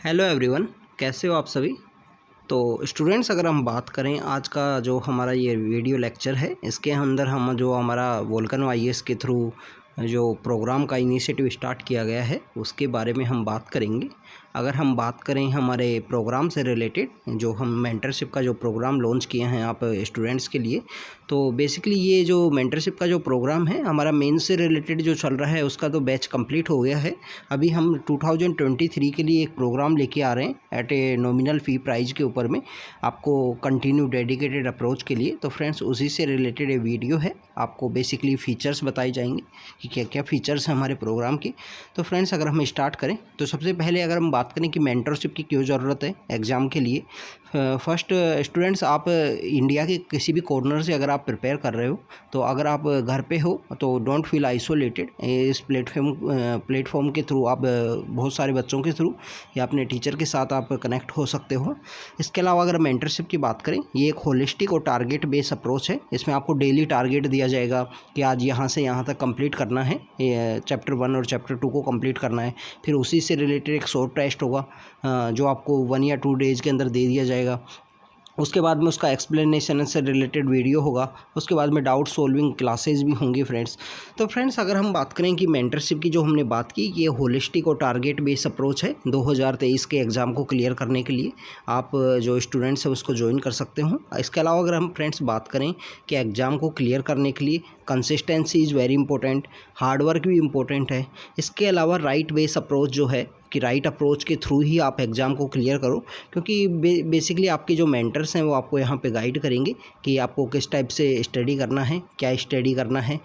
Hello everyone, कैसे हो आप सभी। तो स्टूडेंट्स, अगर हम बात करें आज का जो हमारा ये वीडियो लेक्चर है, इसके अंदर हम जो हमारा वोल्कन आईएएस के थ्रू जो प्रोग्राम का इनिशिएटिव स्टार्ट किया गया है उसके बारे में हम बात करेंगे। अगर हम बात करें हमारे प्रोग्राम से रिलेटेड, जो हम मेंटरशिप का जो प्रोग्राम लॉन्च किए हैं आप स्टूडेंट्स के लिए, तो बेसिकली ये जो मेंटरशिप का जो प्रोग्राम है हमारा मेन से रिलेटेड जो चल रहा है उसका तो बैच कंप्लीट हो गया है। अभी हम 2023 के लिए एक प्रोग्राम लेके आ रहे हैं at a nominal fee price के ऊपर में, आपको कंटिन्यू डेडिकेटेड अप्रोच के लिए। तो फ्रेंड्स, उसी से रिलेटेड ये वीडियो है। आपको बेसिकली फ़ीचर्स बताए जाएंगे कि क्या क्या फ़ीचर्स हैं हमारे प्रोग्राम के। तो फ्रेंड्स, अगर हम स्टार्ट करें तो सबसे पहले अगर हम बात करें कि मेंटरशिप की क्यों ज़रूरत है एग्ज़ाम के लिए। फर्स्ट स्टूडेंट्स, आप इंडिया के किसी भी कॉर्नर से अगर आप प्रिपेयर कर रहे हो, तो अगर आप घर पे हो तो डोंट फील आइसोलेटेड। इस प्लेटफॉर्म के थ्रू आप बहुत सारे बच्चों के थ्रू या अपने टीचर के साथ आप कनेक्ट हो सकते हो। इसके अलावा अगर मेंटरशिप की बात करें, ये एक होलिस्टिक और टारगेट बेस्ड अप्रोच है। इसमें आपको डेली टारगेट दिया जाएगा कि आज यहाँ से यहाँ तक कंप्लीट करना है, चैप्टर 1 और चैप्टर 2 को कंप्लीट करना है। फिर उसी से रिलेटेड एक शॉर्ट टेस्ट होगा जो आपको 1 या 2 डेज़ के अंदर दे दिया जाएगा। उसके बाद में उसका एक्सप्लेनेशन से रिलेटेड वीडियो होगा। उसके बाद में डाउट सॉल्विंग क्लासेस भी होंगी फ्रेंड्स। तो फ्रेंड्स, अगर हम बात करें कि मेंटरशिप की जो हमने बात की, ये होलिस्टिक और टारगेट बेस्ड अप्रोच है 2023 के एग्ज़ाम को क्लियर करने के लिए। आप जो स्टूडेंट्स हैं उसको ज्वाइन कर सकते हो। इसके अलावा अगर हम फ्रेंड्स बात करें कि एग्ज़ाम को क्लियर करने के लिए consistency is very important, hard work भी इम्पोर्टेंट है। इसके अलावा राइट बेस्ड अप्रोच जो है कि राइट अप्रोच के थ्रू ही आप एग्ज़ाम को क्लियर करो, क्योंकि बेसिकली आपके जो मेंटर्स हैं वो आपको यहाँ पे गाइड करेंगे कि आपको किस टाइप से स्टडी करना है, क्या स्टडी करना है।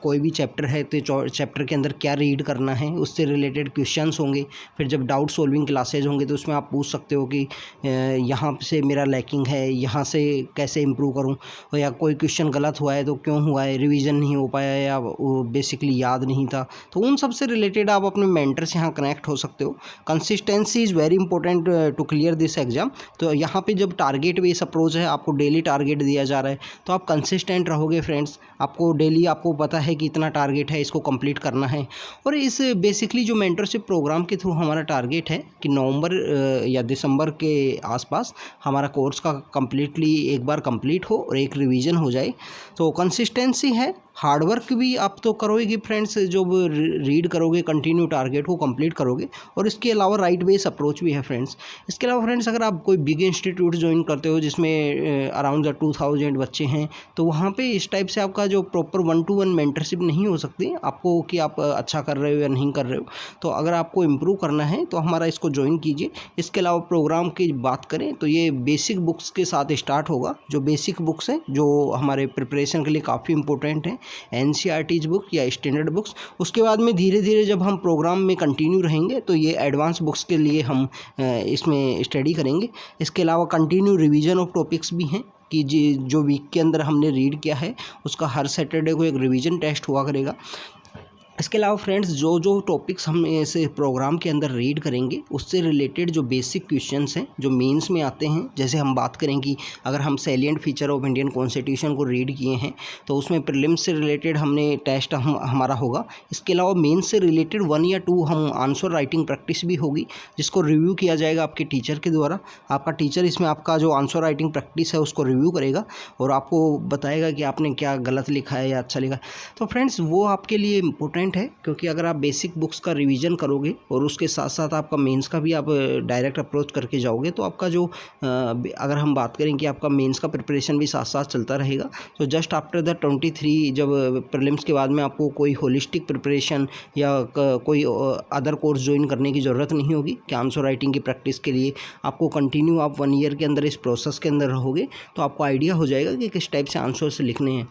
कोई भी चैप्टर है तो चैप्टर के अंदर क्या रीड करना है, उससे रिलेटेड क्वेश्चंस होंगे। फिर जब डाउट सॉल्विंग क्लासेज होंगे तो उसमें आप पूछ सकते हो कि यहाँ से मेरा लैकिंग है, यहाँ से कैसे इम्प्रूव करूँ, या कोई क्वेश्चन गलत हुआ है तो क्यों हुआ है, रिवीजन नहीं हो पाया या वो बेसिकली याद नहीं था। तो उन सब से रिलेटेड आप अपने मेंटर से यहाँ कनेक्ट हो सकते हो। Consistency is very important to clear this exam. तो यहाँ पे जब टारगेट बेस्ड अप्रोच है, आपको डेली टारगेट दिया जा रहा है, तो आप कंसिस्टेंट रहोगे फ्रेंड्स। आपको डेली आपको पता है कि इतना टारगेट है, इसको कंप्लीट करना है। और इस बेसिकली जो मेंटरशिप प्रोग्राम के थ्रू हमारा टारगेट है कि नवंबर या दिसंबर के आसपास हमारा कोर्स का कम्प्लीटली एक बार कंप्लीट हो और एक रिवीजन हो जाए। तो कंसिस्टेंसी है, हार्डवर्क भी आप तो करोगे फ्रेंड्स, जो रीड करोगे, कंटिन्यू टारगेट को कंप्लीट करोगे। और इसके अलावा राइट बेस अप्रोच भी है फ्रेंड्स। इसके अलावा फ्रेंड्स, अगर आप कोई बिग इंस्टीट्यूट ज्वाइन करते हो जिसमें अराउंड 2000 बच्चे हैं, तो वहाँ पे इस टाइप से आपका जो प्रॉपर 1-to-1 मेंटरशिप नहीं हो सकती आपको कि आप अच्छा कर रहे हो या नहीं कर रहे हो। तो अगर आपको इम्प्रूव करना है तो हमारा इसको ज्वाइन कीजिए। इसके अलावा प्रोग्राम की बात करें तो ये बेसिक बुक्स के साथ स्टार्ट होगा। जो बेसिक बुक्स हैं जो हमारे प्रिपरेशन के लिए काफ़ी इंपॉर्टेंट हैं, एनसीईआरटी बुक या स्टैंडर्ड बुक्स। उसके बाद में धीरे धीरे जब हम प्रोग्राम में कंटिन्यू रहेंगे तो ये एडवांस बुक्स के लिए हम इसमें स्टडी करेंगे। इसके अलावा कंटिन्यू रिवीजन ऑफ टॉपिक्स भी हैं कि जो वीक के अंदर हमने रीड किया है उसका हर सैटरडे को एक रिवीजन टेस्ट हुआ करेगा। इसके अलावा फ्रेंड्स, जो टॉपिक्स हम इस प्रोग्राम के अंदर रीड करेंगे उससे रिलेटेड जो बेसिक क्वेश्चंस हैं जो मेंस में आते हैं, जैसे हम बात करें कि अगर हम salient feature of Indian constitution को रीड किए हैं तो उसमें प्रीलिम्स से रिलेटेड हमने टेस्ट हमारा होगा। इसके अलावा मेंस से रिलेटेड 1 या 2 हम आंसर राइटिंग प्रैक्टिस भी होगी, जिसको रिव्यू किया जाएगा आपके टीचर के द्वारा। आपका टीचर इसमें आपका जो आंसर राइटिंग प्रैक्टिस है उसको रिव्यू करेगा और आपको बताएगा कि आपने क्या गलत लिखा है या अच्छा लिखा है। तो फ्रेंड्स, वो आपके लिए इम्पोर्टेंट है, क्योंकि अगर आप बेसिक बुक्स का रिवीजन करोगे और उसके साथ साथ आपका मेंस का भी आप डायरेक्ट अप्रोच करके जाओगे तो आपका जो अगर हम बात करें कि आपका मेंस का प्रिपरेशन भी साथ साथ चलता रहेगा। तो जस्ट आफ्टर द 23 जब प्रीलिम्स के बाद में आपको कोई होलिस्टिक प्रिपरेशन या कोई अदर कोर्स ज्वाइन करने की ज़रूरत नहीं होगी कि आंसर राइटिंग की प्रैक्टिस के लिए आपको कंटिन्यू आप 1 ईयर के अंदर इस प्रोसेस के अंदर रहोगे तो आपको आइडिया हो जाएगा कि किस टाइप से आंसर्स लिखने हैं।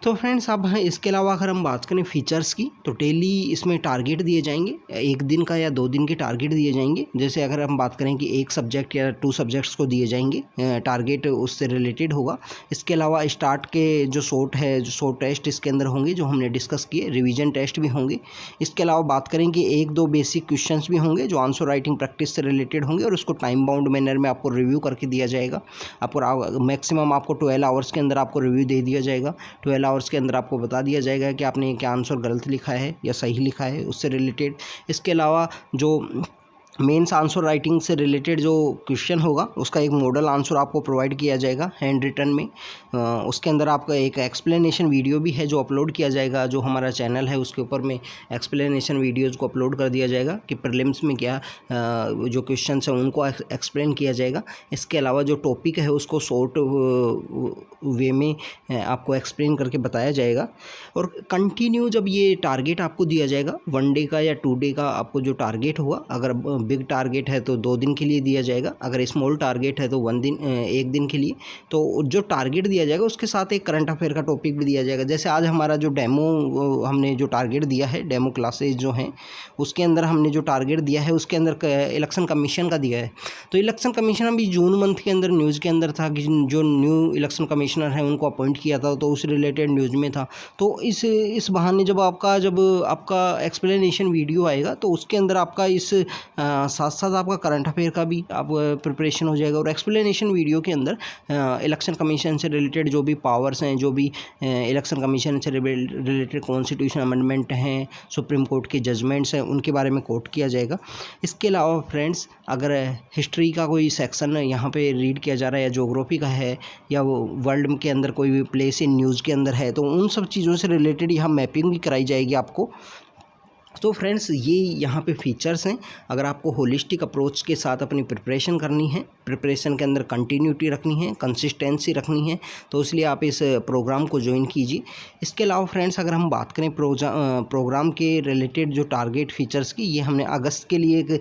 तो फ्रेंड्स, अब इसके अलावा अगर हम बात करें फीचर्स की, तो डेली इसमें टारगेट दिए जाएंगे, 1 दिन का या 2 दिन के टारगेट दिए जाएंगे। जैसे अगर हम बात करें कि 1 सब्जेक्ट या 2 सब्जेक्ट्स को दिए जाएंगे, टारगेट उससे रिलेटेड होगा। इसके अलावा स्टार्ट के जो शॉर्ट टेस्ट इसके अंदर होंगे जो हमने डिस्कस किए, रिवीजन टेस्ट भी होंगे। इसके अलावा बात करें कि 1-2 बेसिक क्वेश्चंस भी होंगे जो आंसर राइटिंग प्रैक्टिस से रिलेटेड होंगे और उसको टाइम बाउंड मैनर में आपको रिव्यू करके दिया जाएगा। आपको मैक्सिमम आपको 12 आवर्स के अंदर आपको रिव्यू दे दिया जाएगा। 12 आवर्स के अंदर आपको बता दिया जाएगा कि आपने क्या आंसर गलत लिखा है या सही लिखा है, उससे रिलेटेड। इसके अलावा जो मेंस आंसर राइटिंग से रिलेटेड जो क्वेश्चन होगा उसका एक मॉडल आंसर आपको प्रोवाइड किया जाएगा हैंड रिटन में। उसके अंदर आपका एक एक्सप्लेनेशन वीडियो भी है जो अपलोड किया जाएगा, जो हमारा चैनल है उसके ऊपर में एक्सप्लेनेशन वीडियोज़ को अपलोड कर दिया जाएगा कि प्रीलिम्स में क्या जो क्वेश्चन हैं उनको एक्सप्लेन किया जाएगा। इसके अलावा जो टॉपिक है उसको शॉर्ट वे में आपको एक्सप्लेन करके बताया जाएगा। और कंटिन्यू जब ये टारगेट आपको दिया जाएगा 1 डे का या 2 डे का, आपको जो टारगेट हुआ, अगर बिग टारगेट है तो 2 दिन के लिए दिया जाएगा, अगर स्मॉल टारगेट है तो 1 दिन के लिए। तो जो टारगेट दिया जाएगा उसके साथ एक करंट अफेयर का टॉपिक भी दिया जाएगा। जैसे आज हमारा जो डेमो हमने जो टारगेट दिया है, डेमो क्लासेज जो हैं उसके अंदर हमने जो टारगेट दिया है उसके अंदर इलेक्शन कमीशन का दिया है। तो इलेक्शन कमीशन अभी जून मंथ के अंदर न्यूज़ के अंदर था कि जो न्यू इलेक्शन कमिश्नर है उनको अपॉइंट किया था, तो उस रिलेटेड न्यूज़ में था। तो इस बहाने जब आपका एक्सप्लेनेशन वीडियो आएगा तो उसके अंदर आपका इस साथ साथ आपका करंट अफेयर का भी आप प्रिपरेशन हो जाएगा। और एक्सप्लेनेशन वीडियो के अंदर इलेक्शन कमीशन से रिलेटेड जो भी पावर्स हैं, जो भी इलेक्शन कमीशन से रिलेटेड कॉन्स्टिट्यूशन अमेंडमेंट हैं, सुप्रीम कोर्ट के जजमेंट्स हैं, उनके बारे में कोट किया जाएगा। इसके अलावा फ्रेंड्स, अगर हिस्ट्री का कोई सेक्शन यहाँ पे रीड किया जा रहा है या ज्योग्राफी का है या वो वर्ल्ड के अंदर कोई भी प्लेस इन न्यूज़ के अंदर है, तो उन सब चीज़ों से रिलेटेड यहाँ मैपिंग भी कराई जाएगी आपको। तो फ्रेंड्स, ये यहाँ पे फीचर्स हैं। अगर आपको होलिस्टिक अप्रोच के साथ अपनी प्रिपरेशन करनी है, प्रिपरेशन के अंदर कंटिन्यूटी रखनी है, कंसिस्टेंसी रखनी है, तो इसलिए आप इस प्रोग्राम को ज्वाइन कीजिए। इसके अलावा फ्रेंड्स, अगर हम बात करें प्रोग्राम के रिलेटेड जो टारगेट फीचर्स की, ये हमने अगस्त के लिए एक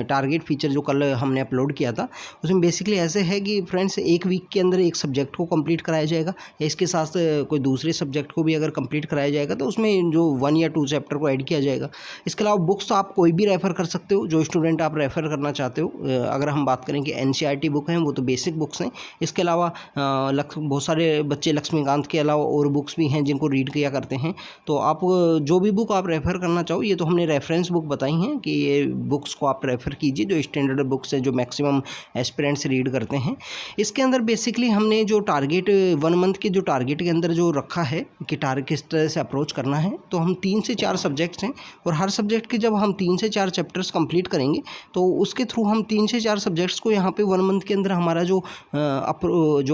टारगेट फीचर जो कल हमने अपलोड किया था, उसमें बेसिकली ऐसे है कि फ्रेंड्स 1 वीक के अंदर एक सब्जेक्ट को कंप्लीट कराया जाएगा, या इसके साथ कोई दूसरे सब्जेक्ट को भी अगर कंप्लीट कराया जाएगा तो उसमें जो 1 या 2 चैप्टर को ऐड किया जाएगा। इसके अलावा बुक्स तो आप कोई भी रेफ़र कर सकते हो, जो स्टूडेंट आप रेफ़र करना चाहते हो। अगर हम बात करें कि एनसीईआरटी बुक हैं वो तो बेसिक बुक्स हैं। इसके अलावा बहुत सारे बच्चे लक्ष्मीकांत के अलावा और बुक्स भी हैं जिनको रीड किया करते हैं। तो आप जो भी बुक आप रेफ़र करना चाहो, ये तो हमने रेफरेंस बुक बताई हैं कि ये बुक्स को आप रेफ़र कीजिए, जो स्टैंडर्ड बुक्स हैं जो मैक्सिमम एस्पिरेंट्स रीड करते हैं। इसके अंदर बेसिकली हमने जो टारगेट 1 मंथ के जो टारगेट के अंदर जो रखा है कि टारगेट किस तरह से अप्रोच करना है, तो हम 3 से 4 सब्जेक्ट्स हैं और हर सब्जेक्ट के जब हम 3 से 4 चैप्टर्स कंप्लीट करेंगे तो उसके थ्रू हम 3 से 4 सब्जेक्ट्स को यहाँ पे 1 मंथ के अंदर हमारा जो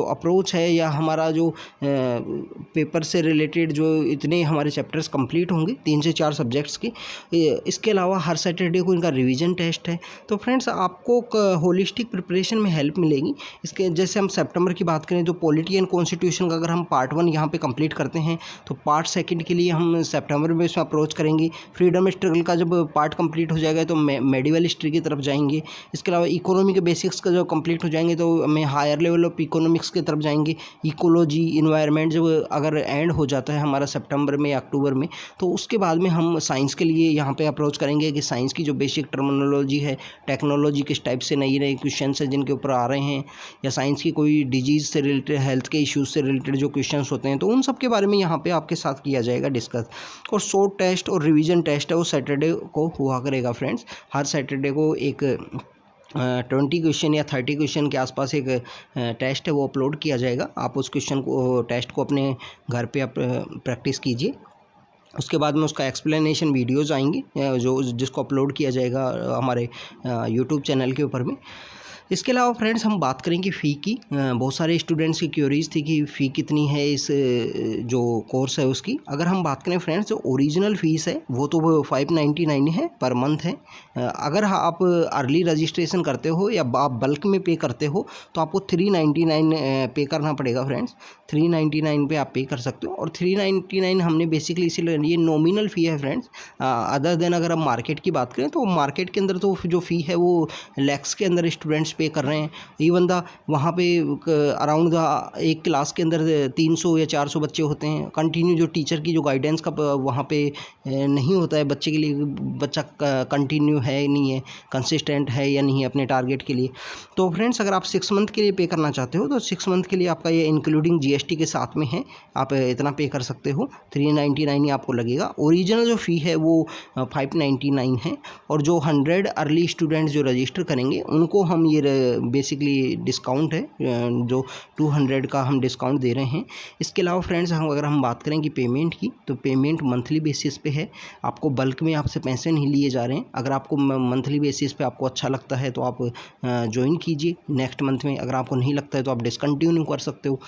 अप्रोच है या हमारा जो पेपर से रिलेटेड जो इतने हमारे चैप्टर्स कंप्लीट होंगे 3 से 4 सब्जेक्ट्स के। इसके अलावा हर सैटरडे को इनका रिवीजन टेस्ट है। तो फ्रेंड्स, आपको होलिस्टिक प्रिपरेशन में हेल्प मिलेगी। इसके जैसे हम सितंबर की बात करें तो पॉलिटी एंड कॉन्स्टिट्यूशन का अगर हम पार्ट 1 यहाँ पे कंप्लीट करते हैं तो पार्ट 2 के लिए हम सितंबर में इसमें अप्रोच करेंगे। फ्रीडम स्ट्रगल का जब पार्ट कंप्लीट हो जाएगा तो मेडिवल हिस्ट्री की तरफ जाएंगे। इसके अलावा इकोनॉमी के बेसिक्स का जब कंप्लीट हो जाएंगे तो हमें हायर लेवल ऑफ इकोनॉमिक्स की तरफ जाएंगे। इकोलॉजी, इन्वायरमेंट जब अगर एंड हो जाता है हमारा सितंबर में या अक्टूबर में, तो उसके बाद में हम साइंस के लिए यहाँ पे अप्रोच करेंगे कि साइंस की जो बेसिक टर्मिनोलॉजी है, टेक्नोलॉजी किस टाइप से नई नई क्वेश्चन है जिनके ऊपर आ रहे हैं, या साइंस की कोई डिजीज़ से रिलेटेड, हेल्थ के इश्यूज से रिलेटेड जो क्वेश्चन होते हैं, तो उन सब के बारे में यहाँ पे आपके साथ किया जाएगा डिस्कस। और शॉर्ट टेस्ट और रिवीजन टेस्ट है वो सैटरडे को हुआ करेगा फ्रेंड्स। हर सैटरडे को एक 20 क्वेश्चन या 30 क्वेश्चन के आसपास एक टेस्ट है वो अपलोड किया जाएगा। आप उस क्वेश्चन को, टेस्ट को अपने घर पे आप प्रैक्टिस कीजिए। उसके बाद में उसका एक्सप्लेनेशन वीडियोज़ आएंगी जिसको अपलोड किया जाएगा हमारे यूट्यूब चैनल के ऊपर में। इसके अलावा फ्रेंड्स, हम बात करें फ़ी की। बहुत सारे स्टूडेंट्स की क्यूरीज थी कि फ़ी कितनी है इस जो कोर्स है उसकी। अगर हम बात करें फ्रेंड्स, जो ओरिजिनल फ़ीस है वो तो 599 है पर मंथ है। अगर आप अर्ली रजिस्ट्रेशन करते हो या आप बल्क में पे करते हो तो आपको 399 पे करना पड़ेगा फ्रेंड्स। 399 पे आप पे कर सकते हो। और 399 हमने बेसिकली इसीलिए, ये नॉमिनल फ़ी है फ्रेंड्स। अदर देन अगर हम मार्केट की बात करें तो मार्केट के अंदर तो जो फ़ी है वो लैक्स के अंदर स्टूडेंट्स पे कर रहे हैं। इवन द वहाँ पे अराउंड एक क्लास के अंदर 300 या 400 बच्चे होते हैं। कंटिन्यू जो टीचर की जो गाइडेंस का वहाँ पे नहीं होता है बच्चे के लिए, बच्चा कंटिन्यू है नहीं है, कंसिस्टेंट है या नहीं है अपने टारगेट के लिए। तो फ्रेंड्स, अगर आप 6 मंथ के लिए पे करना चाहते हो तो 6 मंथ के लिए आपका ये इंक्लूडिंग GST के साथ में है, आप इतना पे कर सकते हो। 399 ही आपको आपको लगेगा। ओरिजिनल जो फ़ी है वो 599 है, और जो 100 अर्ली स्टूडेंट्स जो रजिस्टर करेंगे उनको हम ये बेसिकली डिस्काउंट है, जो 200 का हम डिस्काउंट दे रहे हैं। इसके अलावा फ्रेंड्स अगर हम बात करें कि पेमेंट की, तो पेमेंट मंथली बेसिस पे है, आपको बल्क में आपसे पैसे नहीं लिए जा रहे हैं। अगर आपको मंथली बेसिस पे आपको अच्छा लगता है तो आप ज्वाइन कीजिए नेक्स्ट मंथ में, अगर आपको नहीं लगता है तो आप डिसकंटिन्यू कर सकते हो।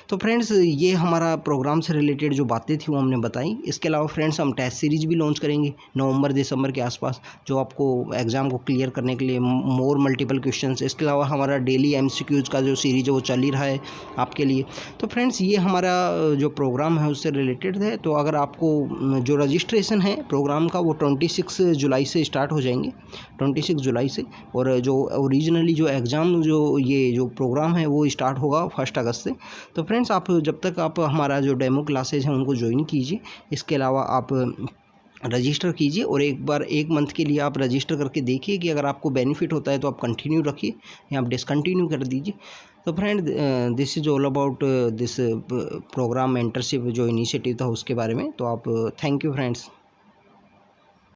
तो फ्रेंड्स ये हमारा प्रोग्राम से रिलेटेड जो बातें थी वो हमने बताई। इसके अलावा फ्रेंड्स हम टेस्ट सीरीज भी लॉन्च करेंगे नवंबर दिसंबर के आसपास, जो आपको एग्ज़ाम को क्लियर करने के लिए मोर मल्टीपल क्वेश्चंस। इसके अलावा हमारा डेली MCQs का जो सीरीज है वो चल ही रहा है आपके लिए। तो फ्रेंड्स ये हमारा जो प्रोग्राम है उससे रिलेटेड है। तो अगर आपको जो रजिस्ट्रेशन है प्रोग्राम का वो 26 जुलाई से स्टार्ट हो जाएंगे, 26 जुलाई से। और जो ओरिजिनली जो एग्ज़ाम जो प्रोग्राम है वो स्टार्ट होगा 1 अगस्त से। तो फ्रेंड्स आप जब तक आप हमारा जो डेमो क्लासेज हैं उनको ज्वाइन कीजिए। इसके अलावा आप रजिस्टर कीजिए, और एक बार 1 मंथ के लिए आप रजिस्टर करके देखिए कि अगर आपको बेनिफिट होता है तो आप कंटिन्यू रखिए या आप डिसकंटिन्यू कर दीजिए। तो friend this is all about this program mentorship जो इनिशिएटिव था उसके बारे में। तो आप थैंक यू फ्रेंड्स।